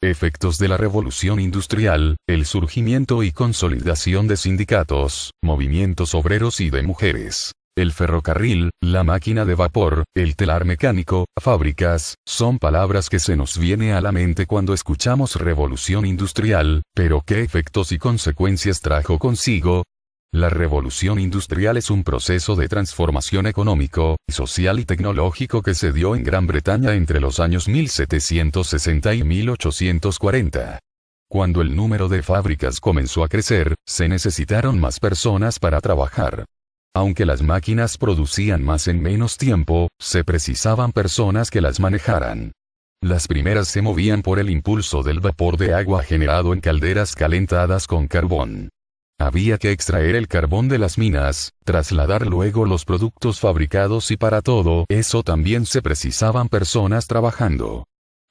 Efectos de la Revolución Industrial, el surgimiento y consolidación de sindicatos, movimientos obreros y de mujeres. El ferrocarril, la máquina de vapor, el telar mecánico, fábricas, son palabras que se nos viene a la mente cuando escuchamos revolución industrial, pero ¿qué efectos y consecuencias trajo consigo? La revolución industrial es un proceso de transformación económico, social y tecnológico que se dio en Gran Bretaña entre los años 1760 y 1840. Cuando el número de fábricas comenzó a crecer, se necesitaron más personas para trabajar. Aunque las máquinas producían más en menos tiempo, se precisaban personas que las manejaran. Las primeras se movían por el impulso del vapor de agua generado en calderas calentadas con carbón. Había que extraer el carbón de las minas, trasladar luego los productos fabricados y para todo eso también se precisaban personas trabajando.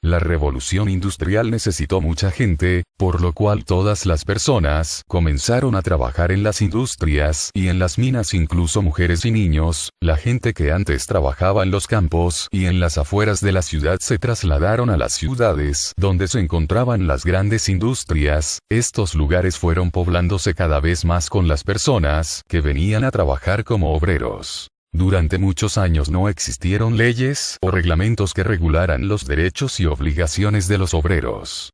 La revolución industrial necesitó mucha gente, por lo cual todas las personas comenzaron a trabajar en las industrias y en las minas, incluso mujeres y niños. La gente que antes trabajaba en los campos y en las afueras de la ciudad se trasladaron a las ciudades donde se encontraban las grandes industrias. Estos lugares fueron poblándose cada vez más con las personas que venían a trabajar como obreros. Durante muchos años no existieron leyes o reglamentos que regularan los derechos y obligaciones de los obreros.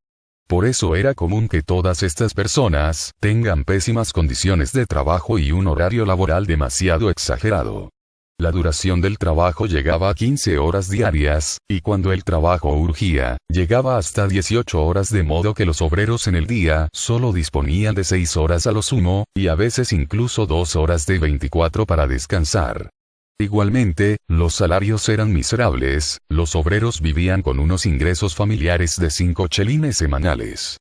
Por eso era común que todas estas personas tengan pésimas condiciones de trabajo y un horario laboral demasiado exagerado. La duración del trabajo llegaba a 15 horas diarias, y cuando el trabajo urgía, llegaba hasta 18 horas, de modo que los obreros en el día solo disponían de 6 horas a lo sumo, y a veces incluso 2 horas de 24 para descansar. Igualmente, los salarios eran miserables, los obreros vivían con unos ingresos familiares de 5 chelines semanales.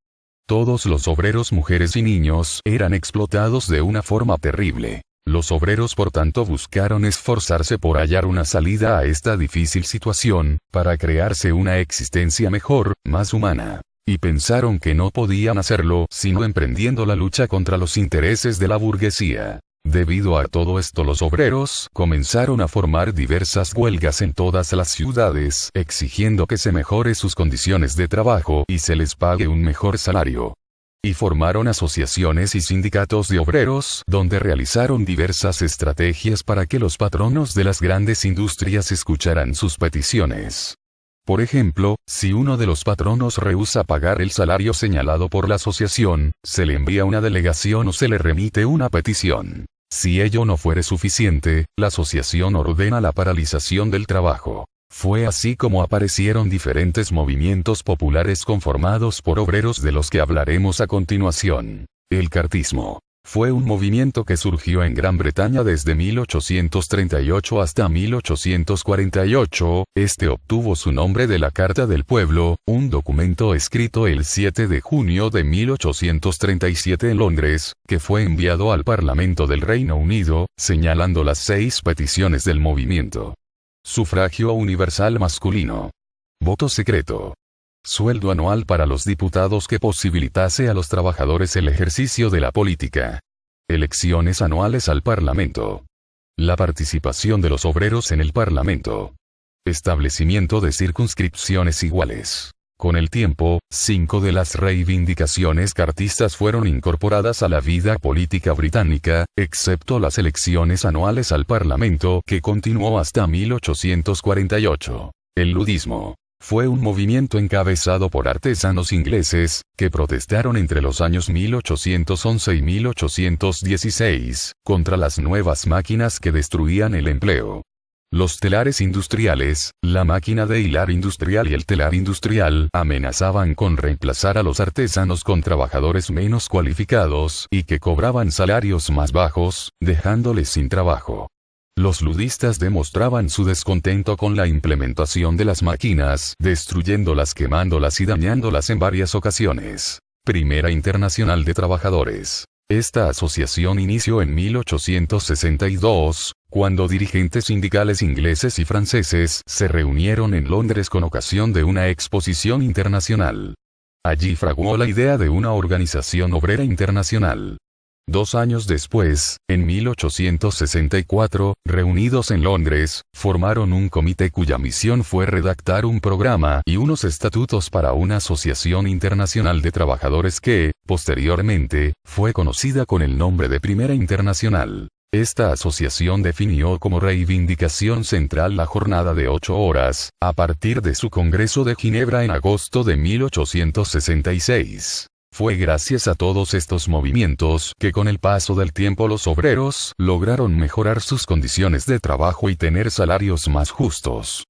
Todos los obreros, mujeres y niños, eran explotados de una forma terrible. Los obreros por tanto buscaron esforzarse por hallar una salida a esta difícil situación, para crearse una existencia mejor, más humana. Y pensaron que no podían hacerlo sino emprendiendo la lucha contra los intereses de la burguesía. Debido a todo esto, los obreros comenzaron a formar diversas huelgas en todas las ciudades, exigiendo que se mejore sus condiciones de trabajo y se les pague un mejor salario. Y formaron asociaciones y sindicatos de obreros, donde realizaron diversas estrategias para que los patronos de las grandes industrias escucharan sus peticiones. Por ejemplo, si uno de los patronos rehúsa pagar el salario señalado por la asociación, se le envía una delegación o se le remite una petición. Si ello no fuere suficiente, la asociación ordena la paralización del trabajo. Fue así como aparecieron diferentes movimientos populares conformados por obreros, de los que hablaremos a continuación. El cartismo fue un movimiento que surgió en Gran Bretaña desde 1838 hasta 1848, este obtuvo su nombre de la Carta del Pueblo, un documento escrito el 7 de junio de 1837 en Londres, que fue enviado al Parlamento del Reino Unido, señalando las 6 peticiones del movimiento. Sufragio universal masculino. Voto secreto. Sueldo anual para los diputados que posibilitase a los trabajadores el ejercicio de la política. Elecciones anuales al Parlamento. La participación de los obreros en el Parlamento. Establecimiento de circunscripciones iguales. Con el tiempo, 5 de las reivindicaciones cartistas fueron incorporadas a la vida política británica, excepto las elecciones anuales al Parlamento, que continuó hasta 1848. El ludismo fue un movimiento encabezado por artesanos ingleses, que protestaron entre los años 1811 y 1816, contra las nuevas máquinas que destruían el empleo. Los telares industriales, la máquina de hilar industrial y el telar industrial amenazaban con reemplazar a los artesanos con trabajadores menos cualificados y que cobraban salarios más bajos, dejándoles sin trabajo. Los ludistas demostraban su descontento con la implementación de las máquinas, destruyéndolas, quemándolas y dañándolas en varias ocasiones. Primera Internacional de Trabajadores. Esta asociación inició en 1862, cuando dirigentes sindicales ingleses y franceses se reunieron en Londres con ocasión de una exposición internacional. Allí fraguó la idea de una organización obrera internacional. 2 años después, en 1864, reunidos en Londres, formaron un comité cuya misión fue redactar un programa y unos estatutos para una asociación internacional de trabajadores que, posteriormente, fue conocida con el nombre de Primera Internacional. Esta asociación definió como reivindicación central la jornada de 8 horas, a partir de su Congreso de Ginebra en agosto de 1866. Fue gracias a todos estos movimientos que con el paso del tiempo los obreros lograron mejorar sus condiciones de trabajo y tener salarios más justos.